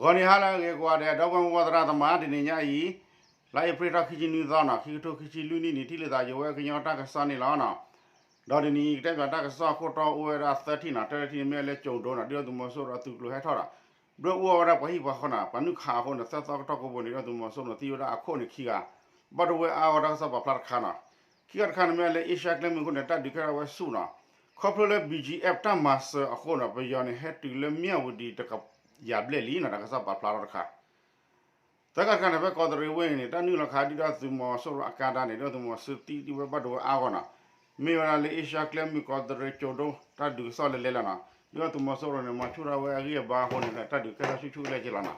goni hala ge kwa de do ban wa dra ma de ni nya yi lai pre ta khi ni da na khi to khi lu ni ti le da yo we kyo ta ka sa ni la na do de ni te ta ka sa ko to o ra 30 na 30 me le chou do na de tu mo so ra tu lu hai tha ra bro wo ra pa hi pa khona pa nu kha ho na sa sa to ko bo ni tu mo so no ti ra a kho ni khi ga ba do we a ra sa ba plat khana khi ga khana me le isha kle mi ko na ta di ka wa su na Couple BGF တာမဆအခုနပယောနေဟက်တူလမြဝဒီတကရဘလေလီနာကစားပါပလာရခါတကကနဘကောဒရီဝင်းနေတနုလခါဒီဒါသူမောဆောအကာဒါနေတော့သူမောစတီဒီဘဘဒိုအာဂနာမေဝနာလေအရှာကလမ်မီကောဒရီချိုဒိုတဒူဆောလေလေလာနာဒီတော့သူမောဆောရနေမချူရာဝဲအကြီးဘာဟိုနေတာတဒူကဲချူချူလေကြလာနာ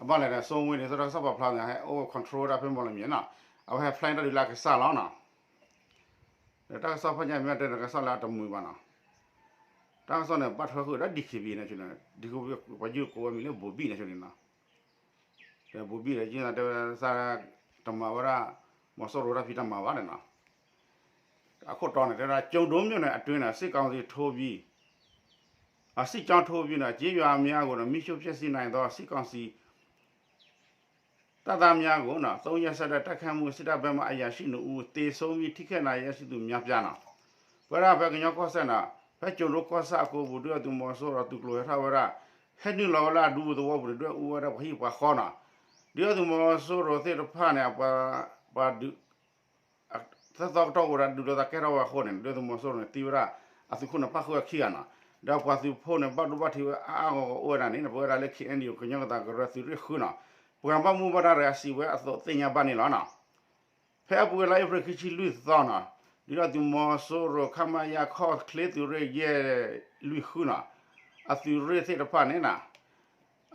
အဘလည်းစုံဝင်နေဆိုတော့စပါပလာနေဟဲအိုကွန်ထရိုးရဖင်မောလမြင်နာအဟဲဖလိုင်းတဒီလာကစားလောနာတာကစားဖညာမြတ်တဲ့ကစားလာတမူပါနာတာဆောနဲ့ပတ်ထွက်ခုဒါဒီခိဘီနေချင်တယ်ဒီကိုဘဂျူကိုမီလေဘူဘီနေချင်နေတာဘူဘီလေကျင်းတဲ့စားတမဝရမဆောရဖီတမဝရနာအခုတောင်းနေတာကျုံတုံးမြနဲ့အတွင်းနဲ့စစ်ကောင်စီထိုးပြီးစစ်ကြောင်းထိုးပြီးတော့ကြေးရွာများကိုမိရှုဖြစ်စီနိုင်တော့စစ်ကောင်စီတသားများကိုနော်3ရက်ဆက်တဲ့တက်ခတ်မှုစစ်တပ်ဘက်မှအရာရှိနှုတ်တေဆုံးပြီးထိခိုက်နိုင်ရရှိသူများပြားနာဘရဘကညောကောဆက်နာဖက်ကျုံလို့ကောဆာကိုဘူးတို့သူမောဆိုရသူကလိုထားဝရဟဲ့နူလောလာဒူတော့ဘူးတို့ဦးရဘဟိပါခေါနာဒီသူမောဆိုရတဲ့ဖာနေပါဒူသက်တော့ရဒူတော့ကဲတော့ခေါနေတို့သူမောဆိုရတီဝရအသူခုနပါခွခိယနာတော့ပါသူဖုန်းနဲ့ပတ်တော့ပါတီအာဩရနေဘရလက်ခိအန်ဒီကိုညောတာကရသူရခုနာပကံပါမှုပါရစီဝဲအသောတင်ညာပါနေလားနာဖဲပူလိုက်ဖခိချီလူသောနာဒီတော့ဒီမောဆိုရခမယာခေါ်ကလေတူရဲလူခုနာအသူရဲစေတဖာနေနာ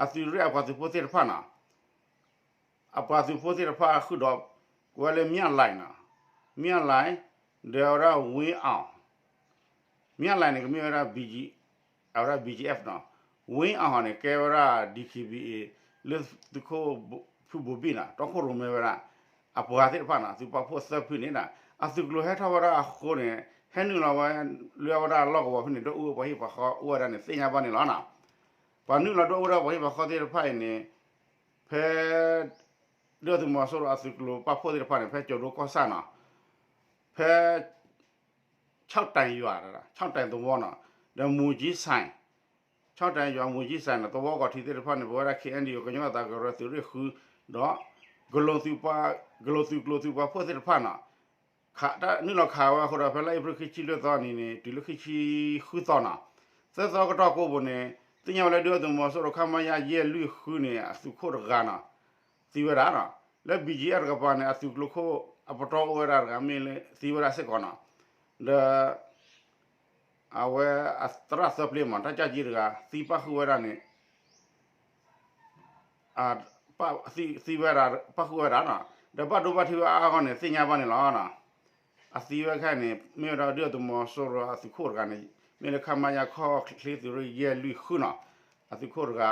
အသူရဲအပါသူပိုစေတဖာနာအပါသူပိုစေတဖာခုတော့ကိုယ်လည်းမြန်လိုက်နာမြန်လိုက်ဒေရဝင်းအောင်မြန်လိုက်နေကမြေရ BG အရ BGF နော်ဝင်းအောင်နဲ့ကဲရ DKBAလေသူကိုဖူဘဘီနာတော့ခေါ်ရမေရအပွားတဲ့ဖာနာသူပဖို့စဖိနေတာအသူကလိုဟဲထားဝရအခုနေဟဲနူလာဝလွယ်ဝရလောက်ဘောဖိနေတော့ဥပဟိပခဥရနဲ့စညာပါနေလားနာဘာနူလာတော့ဥရဘဟိပခတဲ့ဖိုင်နေဖဲတော့သူမဆောရအသူကလိုပဖို့တဲ့ဖာနေဖဲကျော်တော့ကောဆာနာဖဲ6တိုင်ရွာတာ6တိုင်သုံးဘောနာဒမူကြီးဆိုင်6တိုင်ရွာမူကြီးဆိုင်တော့ဘောကထီတဲ့ဖာနေဘောရ KND ကိုညောတာကရသူရခုတော့ဂလိုသူပါဖို့တဲ့ဖာနာခါတာနုလခါဝါခေါ်ရဖလိုက်ပခိချီလို့တော့နေနေဒီလခိချီခုတော့နာသက်သောကတော့ကိုဘုန်နေတင်ရလဲတော့သူမဆိုတော့ခမရရဲ့လူခုနေအစုခေါ်ရကနာစီဝရနာလဲ BGR ကပါနေအစုကလခိုအပတော်ဝရကမင်းလေစီဝရစကောနာဒါအဝဲအစတရာစပလီမန်တကြကြီးရကစီပခုဝရနေအပါစီဝရပခုဝရနာဒါပတ်တော့ပတ်ထီအားကောနေစညာပါနေလားနာအစီဝခိုင်နေမြေတော်တို့တမောဆိုရအစီခိုကနေမြေလခမယာခေါ်ခလီသူရဲလူခုနာအစီခိုက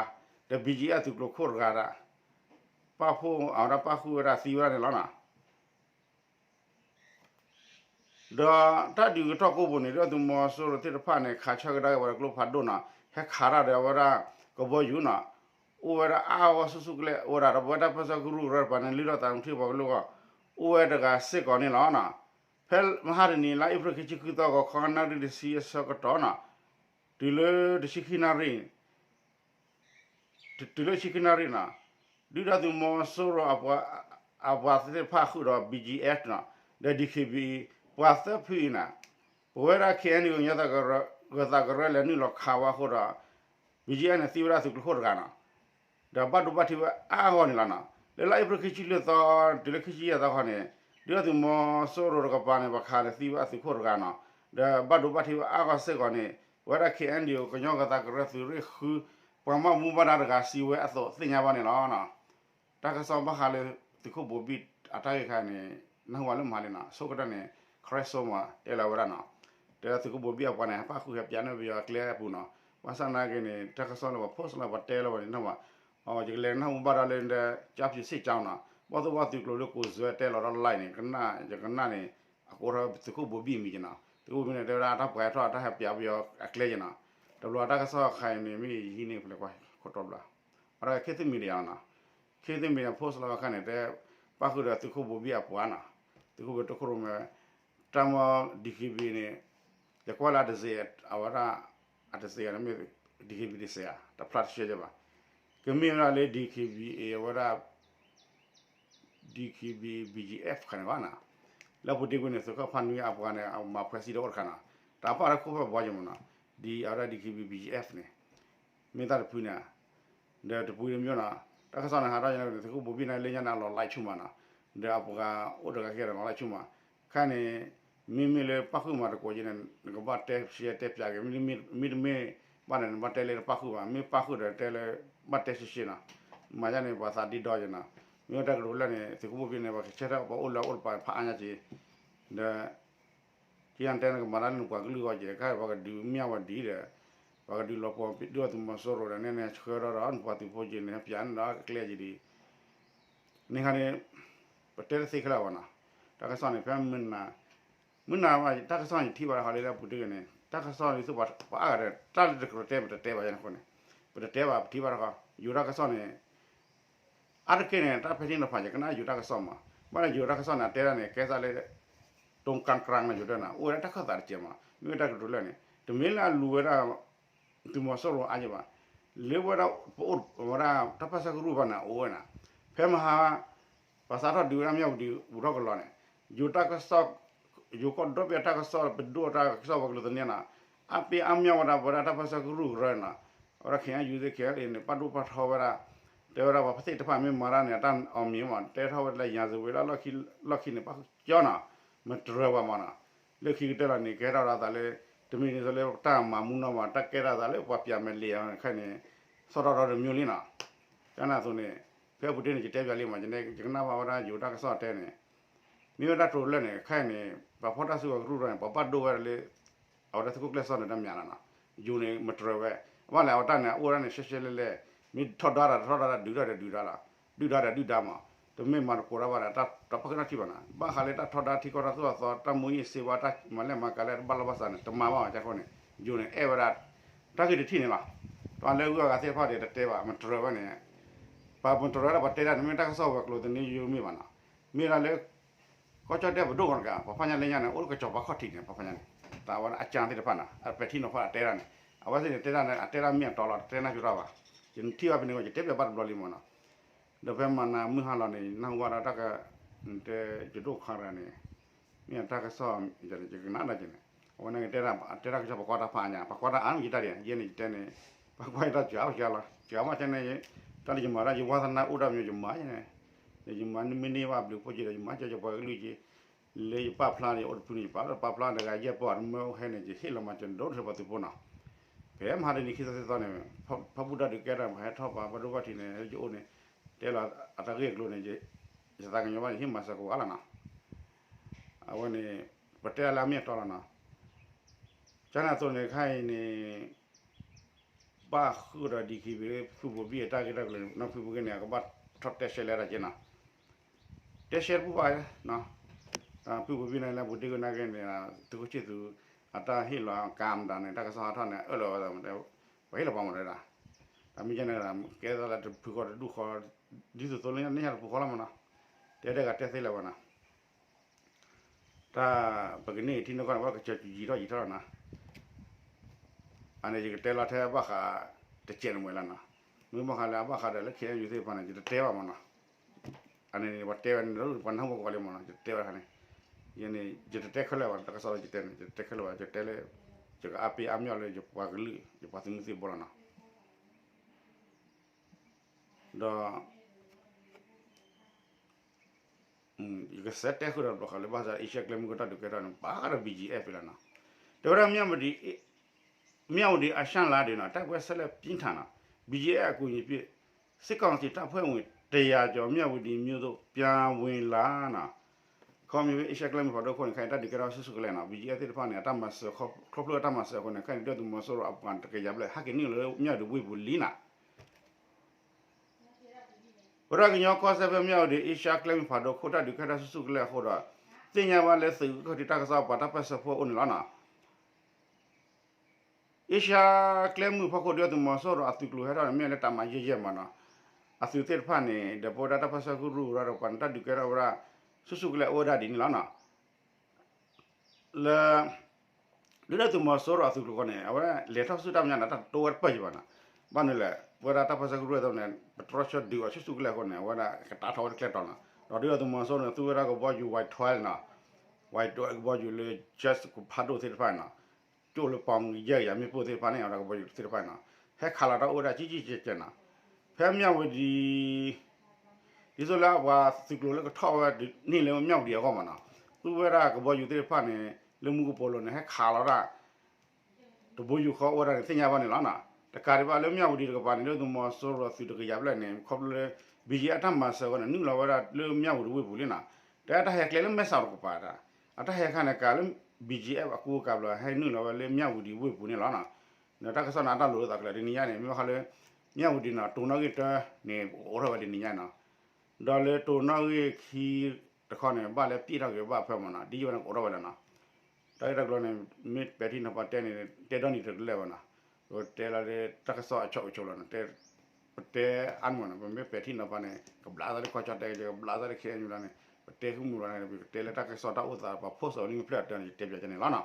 တ BG အစီကလခိုကရာပဖို့အရပခုရစီဝရနေလားနာဒါတဒီကတော့ကိုဘုန်နေတော့တမောဆိုရတိဖာနေခါချကဒါဝရကလဖတ်ဒိုနာဟက်ခါရရဝရကဘောယူနာဥဝရအာဝဆုစုကလေဝရရဘဒပစဂရုရပနလီရတန်ထိဘလောကဥဝရကစစ်ကောနေလားနာဖဲမဟာရနီလာအိဖရခိချီကူတော့ခါနာဒီစီယဆကတော့နာဒီလေဒီရှိခိနာရီဒီလေရှိခိနာရီနာဒီရသူမောဆိုရအပွားတဲ့ဖာခုတော့ BGF နာဒဒီခိဘီပွားသဖိနာဘဝရခဲနီညတာကရလဲနီလခါဝါခေါ်တာ BGF နဲ့စီဝရစုခေါ်တာနာဒါဘတ်ဒဘတ်တီအာဟောနီလာနာလေလာအိဖရခိချီလေတော့ဒီလေခိချီရတော့ခါနေဒီတော့မောဆိုရကပါနေဘခါလေစီဝအစီခေါ်ကနာဒါဘတ်ဒဘတ်တီအာကဆေကနေဝရခဲအန်ဒီကိုညောကတာကရစီရခုပမမူဘာဒါကစီဝအသောစညာပါနေလားနာတာကဆောဘခါလေဒီခုဘဘီအတိုင်းခါနေနဟဝလမဟာလေနာဆိုကတနေခရဆောမတဲလာဝရနာတဲ့ဒီခုဘဘီအပနေပါခုပြန်နေပြီးကလျာပူနော်ဝါစနာကနေတာကဆောလဘဖောစလာဘတဲလာဝနေနော်အော်ဒီလေနဟဘာဒါလေတဲ့ចាប់ပြစစ်ကြောင်းနာဘောတော့ဘာသူကလို့ကိုဇွဲတဲလာတော့လိုက်နေကနာနေအကောရဒီခုဘဘီမီကျနာဒီခုနေတော့တာပွဲထောတာပြပြအကလေးကျနာတော်လာတာကဆောခိုင်နေမိရင်းနေဖလေကွာခေါ်တော့လား ara khete miliana khete mi post la khane te pakura tu ko bobi apwana tu ko to ko me tama dikibi ne ya kwala de ze awara ata ze na me dikibi de se ya ta plat she jaba ke mi na le dikibi e awara dikibi bgf khane wana la putih gune so ka panwi afgane ma president or kana ta para ko ba jomona di ara dikibi bgf ne me tar puna de to puye miona ta ka sana hara ne ko bobi na le nyana lo lai chuma na de apuga o de ka kera lo lai chuma kane mi le paku ma ko jinen ko ba te sie te pya ge mi banen ba tele paku ba mi paku de tele ba te si na ma jane ba sa di do jena mi ta ko la ne te ko bobi ne ba chera ba o la or pa pa anya ji de kian ten ko maran ko glu ko je ka ba di mi wa di de ba di lo ko pi do tu ma soro de ne ne chero ran pa ti po je ne pian na kle ji di ni khane ba te se khala wana ta ka sa ne pam mun na ma ta ka sa ni ti ba ha le la pu de ne ta ka sa ni su ba a ga ta de ko te ba ya ko ne ba te ba ti ba ka yu ra ka sa ne ar ke ne ta pe ni na pa ja ka na yu ra ka sa ma ba na yu ra ka sa na te ra ne ke sa le tong kang krang na yu da na o ra ta ka tar che ma mi ta ko le ne to me la lu ra tu mo so ro a ja ba le wa ra po ra ta pa sa ru ba na o na pe ma ha pa sa ra du ra mi di u ro ko lo ne yu ta ka sa yu ko do be ta ka sa be do ta ka sa ba ko ne na api amya wa ra ba ra ta pa sa ru ro na ora khia yu de ke ne pa du pa tho ba ra te ora ba pate ta pa me mara ne tan om mi ma te tho la ya zu we la lo ki ne pa jo na ma tro ba ma na le ki te la ni ke ra ta le te mi ni so le ta ma mu na ma ta ke ra ta le pa pya me le ya kha ne so ro ro mi li na ta na so ne pe bu de ni te pya le ma ne ke na ba ra yu ta ka sa te ne mi ta tro le ne kha ne ba pho ta su ko ru ro ne pa pa do wa le awra su ko kle so ne ta mya na na yu ne ma tro ba wa la ta ne o ra ne she she le mi tho da du da ma to me ma ko ra ba ta ta pa na ti ba na ba khale ta tho da thi ko ra so ta mu yi se wa ta ma le ma ka le ba la ba sa ne to ma ba ja ko ne yu ne e ba ra ta ki ti ne la to le u ga se pha de te ba ma tro ba ne pa pun tro ra ba te ra me ta ka so ba klo de ni yu mi ba na mi ra le ko cha de ba do kon ka pa pa nya le nya ne o ko cha ba kho ti ne pa pa nya ne ta wa a chang ti de pa na a pe ti no pa te ra ne a wa se ne te ra mi to la te na ju ra ba jin ti wa be ne ko te be ba do li mo na de pe ma na mu ha la ne na wa ra ta ka te ju do kha ra ne mi ta ka so ja ji na na ji ne o ne te ra ka cha ba ko ta pa nya pa ko ta an ji ta de ye ni te ne pa ko ta ja la ja ma che ne ye ta ji ma ra ji wa sa na u da mi ji ma ne ji ma ni mi ni wa blu po ji de ma cha ba lu ji le pa pla ni o pu ni pa pla de ga ye po mo he ne ji he la ma chen do se pa tu po na pe ma de ni ki sa se ta ne pa bu da de ke ra ma tho pa do ba ti ne ji o ne te la ata ge lo ne ji sa ta nyo ba hi ma sa ko ala na a wa ne pa te la mi to la na cha na to ne khai ne ba khu da di ki be fu bo bi ta ge da le na fu bo ge ne ka ba tho te se le ra ji na te se bu ba na ta fu bo bi na la bu de ko na ge ne na tu ko chi tu ata hi la kam da ne ta ka sa tha ne lo da ma de ba hi la ba ma da ta mi jana ra ke da la fu ko du ko di to le ne ha fu ko la ma na te de ga te se la ba na ta ba ge ne ti no ka ba ka che ji ro ji ta na ane ji te la te ba ka te chen mo la na mi ma ka la ba ka da le ke yu te pa na ji te ba ma na ane ni ba te wa ni ro pa na mo ko le mo na te wa ne ye ne je te khala wa ta ka sa ji te ne je te khala wa je te le je ka api am yo le je pa gli je pa tin si bo na da je ka set te khura ba ka le ba sa isha klem ko ta du ke ta ba ka bgf la na te ra mi di a shan la de na ta kwa sa le pin ta na bgf ku ni piစစ်ကောင်စီတပ်ဖွဲ့ဝင်100ကျော်မြောက်ဒီမျိုးတို့ပြန်ဝင်လာနာခေါမျိုးအရှက်ကလမ်ဖော်တော့ခွန်ခိုင်တဒီကရာဆုကလည်းနာ BGF တဲ့ဖာနေတမတ်ခေါပလတမတ်ခွန်ခိုင်တော့မဆိုအပန်တကရဘလေဟာကနီလေမြောက်ဒီဝိဘူးလီနာဘရကညောကောဆဘမြောက်ဒီအရှက်ကလမ်ဖော်တော့ခိုတာဒီကရာဆုကလည်းခေါ်တော့တင်ညာပါလဲစုခတိတကစားပါတပတ်စဖို့အွန်လာနာအရှက်ကလမ်ဖော်တော့မဆိုအတုကလူဟဲတော့မြေလည်းတမယေယေမနာ asuter pane da poda ta pasa guru ra panta dukera ora susuk le oda din lana la dina tu masor asu ko ne awara leta su tam nyana ta tower pa jibana banule poda ta pasa guru da ne petrosho di wa susuk le ko ne wala ka ta thawar kletona ro dia tu masor na tu ra ko bo ju white twelve na white bo ju le just ko phado te pa na to le pom ye ya mi po te pa ne ra ko bo ju te pa na he khala ta oda chi che na phe mya weဒီဆိုလာဝါစီကလိုလကထောက်ရနေလေမြောက်တယ်ကောမနာသူဝရကဘောယူတဲ့ဖာနေလမှုကပေါ်လို့နေခါလာတာတဘောယူခေါ်ဝရတဲ့ညာပါနေလားနာတကားရပါလေမြောက်ဒီကပါနေလို့သူမဆိုရစီတကရပလက်နေခေါပလေဘီဂျီအထမဆောကနနုလာဝရလေမြောက်ဝေဘူးလေနာတဲ့တဟက်ကလေမဲဆောက်ကပါတာအတဟက်ခနဲ့ကလည်း BGF အကူကဘလာဟဲနုလာဝလေမြောက်ဝဒီဝေဘူးနေလားနာနတကဆနာတလို့တာကလေဒီညနေမြောက်ခလေမြောက်ဝဒီနာတုံနောက်ကတနေဩရဝဒီညနာဒါလေတိုနာရဲ့ခီတခါနဲ့ဗာလေပြည်တော့ရဗာဖက်မနာဒီယောနကိုရဝလနာတိုက်ရကလနဲ့မစ်ပက်တီနပါတဲနေတဲဒနီတလဲဝနာဟိုတဲလာတဲ့တက္ကဆောအချောက်ချောလနာတဲအန်မနာမစ်ပက်တီနပါနဲ့ကဘလာတဲ့ခေါ်ချတဲ့ဘလာတဲ့ခဲညူလာနဲ့တဲခုမူလာနဲ့တဲလက်တက္ကဆောတာဥသာပါဖို့စောလင်းဖလက်တန်တဲပြချနေလာနာ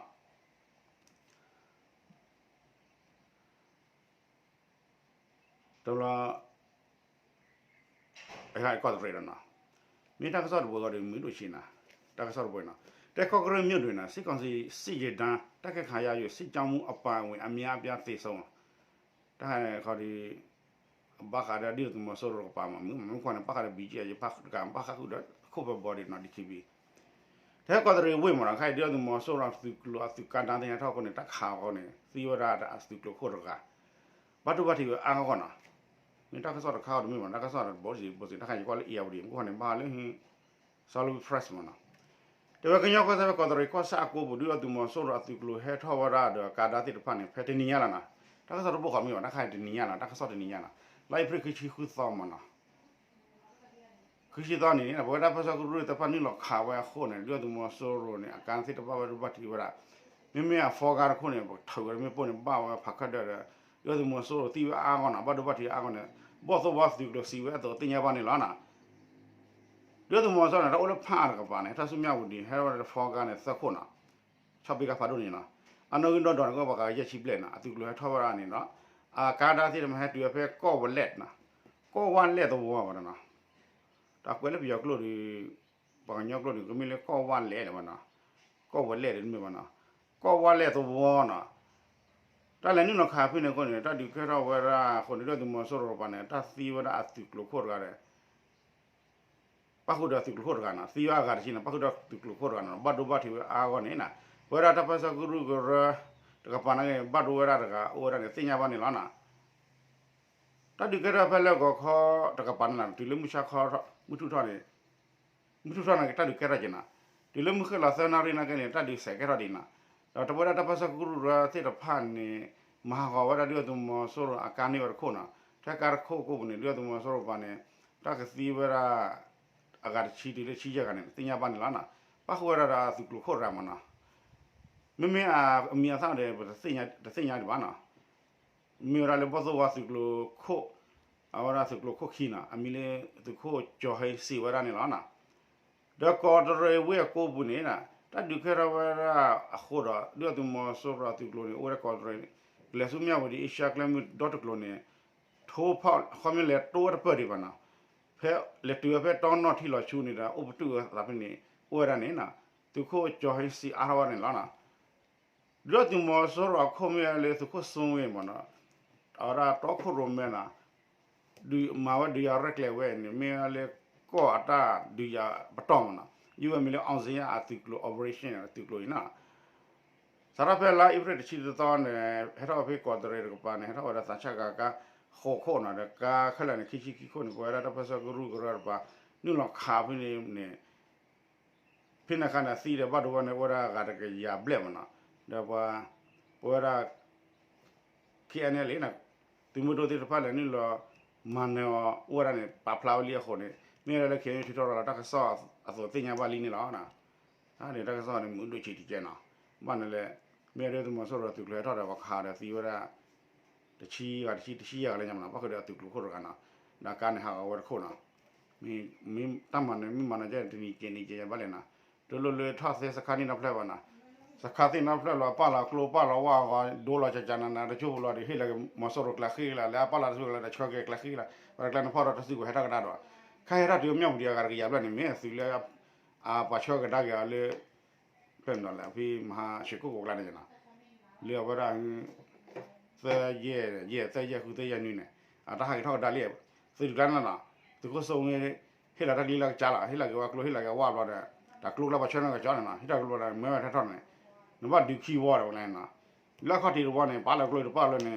တော်လာအဲ့ဟာကောက်ရရနာမိတာကစားဘောကရမီလို့ရှိနာတာကစားဘောနာတက်ကောက်ကရမြို့တွေနာစစ်ကောင်စီစစ်ရတန်းတက်ခက်ခါရရစစ်ကြောင်းမှုအပဝင်အများအပြားသိဆုံးတာခေါ်ဒီဘာခါရဒီသူမဆိုးတော့ပါမမခွန်းပါခါရဘီဂျီအပါကံပါခါခုတော့ခုဘဘော်ဒီနာဒီချီဘီတက်ကောက်ကရဝေးမလားခိုင်ဒီသူမဆိုးတော့သူကလောသူကန်တန်တဲ့ထောက်ကနေတက်ခါကောနေသီဝရတာအစသူကခိုရကဘာတူဘာတီအာကောနာ你大概说的靠的没嘛？那个说的不是，他看一个了要的，我看你妈嘞，稍微 fresh 嘛呐。对吧？跟要个在搞到一个啥锅不对啊？对嘛？说了对路还套我啦的，搞到这个盘呢，拍的你了呐。那个说的不好没有？那看的你了，那个说的你了，来不可去回扫嘛呐。可是当年呢，我那不说个路的盘你老卡我好呢，了对嘛？说了呢，刚才的把我把提过来，明明啊，放假的可能不头个没把你把我拍开的了，了对嘛？说了对我阿个呢，把都把提阿个呢。ဘောသောဘောသူကစီဝဲတော့တင်ရပါနေလားနာဒီတော့မောဆောနာတော့ဖားကပါနေသဆုမြောက်ဒီဟဲရောဖောကနေသခုနာချက်ပိကဖာတို့နေနော်အနောကတော့တော့ကဘာကရက်ချိပလက်နာအတူကလည်းထောက်ရနေနော်အာကာဒါစီမဟတူဖဲကောဝလက်နာကောဝလက်တော့ဘောပါနော်တာကွယ်လည်းပြောကလို့ဒီဘာညောကလို့ဒီကမီလေကောဝလက်တယ်မနော်ကောဝလက်တယ်မြင်မနော်ကောဝလက်တော့ဘောနော်တာလည်းနုနခါဖိနေကိုနေတာဒီခဲတော့ဝရခွန်ဒီတော့ဒီမဆောရပါနေတာသီဝရအတုကလို့ခေါ်ရတယ်ပါခုတော့တုကလို့ခေါ်ရနာသီဝါကရရှိနေပါခုတော့တုကလို့ခေါ်ရနာဘတ်ဒိုဘတ်တီအာဝနေနာဝရတာပစဂရုကရတကပနာကေဘတ်ဒိုဝရတကဝရနေတင်ညာပါနေလားနာတာဒီခဲတော့ဖက်လက်ကိုခေါ်တကပနာဒီလမှုရှာခေါ်မှုထုထော်နေမှုထုထော်နေတာဒီခဲရကျနာဒီလမှုခလာဆနာရီနာကနေတာဒီဆက်ခဲရဒီနာတော့တဘောတာပစကူရတဲ့တဖန်နေမဟာဝရဒီတို့မဆိုရအကန်နေရခုနာတကားခုကိုဘနေဒီတို့မဆိုရပါနေတကစီဝရအဂါချီတီလေချီကြကနေတင်ညာပါနေလားနာပခဝရတာသူကခေါ်ရမနာမမေအမီအဆောင်တယ်တင်ညာဒီပါနာမီရလေဘောသောဝါသူကခုအဝရသူကခုခိနာအမီလေသူခုကြောဟဲစီဝရနေလားနာဒကောဒရဝေကိုဘနေနာတာဒုခေရဝရအခုတော့ဒီတော့မဆိုရတူကလိုနေအိုရကော်ဒရလက်စုမြောက်ဒီအရှာကလမ်ဒေါတ်ကလိုနေထိုးဖောက်ခမလက်တိုးရပတ်ဒီပါနာဖဲလက်တူဖဲတောင်းတော့ထီလောချူနေတာဥပတူသာပနေအိုရနေနာသူခိုဂျိုဟိစီအာရဝနေလာနာဒီတော့မဆိုရခမလေသူခိုဆုံဝေမနာအရာတော့ခရမနာဒီမာဝဒီရရက်လေဝဲနေမေလေကောအတာဒီရပတောင်းနာယူမီလအောင်စင်ရအတူကလို operation အတူကလိုနာစာရဖဲလာအိဖရတချီတော့နေဟဲတော့ဖေကော်ဒရဲကပါနေဟဲတော့ရသချာကခေါခေါနာကခလန်ခိချိခိခွန်ကိုရတာပစဂရုဂရပါနုလခါဖိနေနေဖိနခနာစီရဘတ်ဝနေဝရကတကရဘလက်မနာဒါပါဝရခိအနယ်လေးနာသူမတို့တိဖာလည်းနုလမနောဝရနေပပလာဝလီခေါနေမြေလည်းခေထီတော်လာတကဆောအစောတင်ညာပါလီနေလားနာအဲ့ဒီတကဆောနေမှုတို့ချီတီကျနာဘာနဲ့လဲမြေရဲသူမဆောရသူလဲထောက်တယ်ဘခါတယ်စီဝရတချီရလည်းညမနာဘာခရသူကခေါ်ရကနာ那干的哈我的口呢，mi taman mi mana ja tini keni je balena to lo le tha se sakani na pla bana sakati na pla la pa la klo pa la wa wa do la cha jana na de chu lo de hila masoro kla khila la pa la su la de choke kla khila para kla na fora to su ko heta ka do khai ra de myam dia ga ya bla ni me su le a pa choke da ga le pen no la fi ma she ko ko la de na le wa ra se ye ku te ye ni ne a ta ha ki tho da le su ga na na tu ko so nge hela ta lila chala hela ke wa klo hela ke wa lo da ta klo la ba chana ka chala na hita klo la me ta thon ne no ba du ki wa ro na la kha ti ro wa ne ba la klo pa lo ne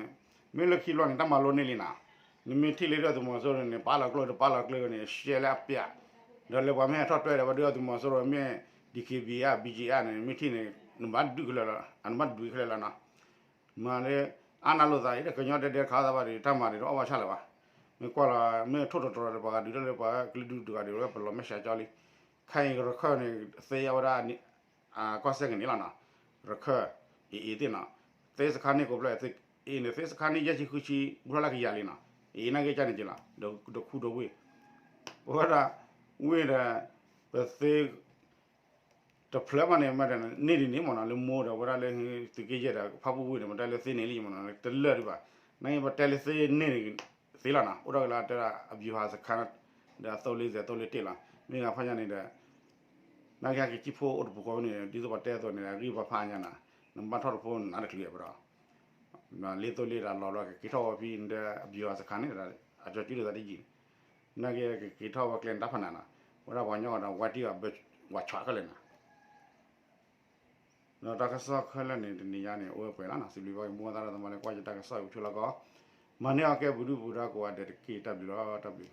me le ki lo ne ta ma lo ne li na ni me ti le ro tu mo so ne ba la klo ne she la pya do le ba me tho twe da ba do tu mo so ro me DKB a BGA ne me ti ne no ba du klo la an ma du klo la na ma le ana lo za ide ko nyo de kha da ba ri ta ma ri ro wa cha la ba me qua là me thốt thốt rồi bà đi đó là bà cái đu đu cái điều đó bà làm mấy sai cho đi khai rồi khai này xây ở đó à có xe cái này là nào rồi khai ý thế nào xây cái khăn này cũng lại xây ý này xây cái khăn này chỉ khi bữa là cái gì nào ý này cái chân này là đâu đâu khu đâu vậy bữa đó vậy là xây tập phép mà này mà này nè mà nó mua đó bữa đó là từ cái gì đó pháp vụ này mà đó là xây này mà nó từ lỡ đi bà này mà đó là xây nè thế là na ora la tera abjuha sa khana da tole ze tole tela mi nga phanya ne da na ga ki pho od ko ne di so ba te so ne ri ba phanya na namba thor pho na da clear bra na le to le ra lo lo ki tho bi nda abjuha sa khane da a jo ti da di ji na ga ki tho ba klen da phana na ora ba nyo da wa ti ba wa chwa ka le na na ta ka sa khala ne ni ya ne o pe la na si li ba mo da da ma ne kwa ta ka sa u chula ko mane ake buru bura ko ade ki ta bi lo ta bi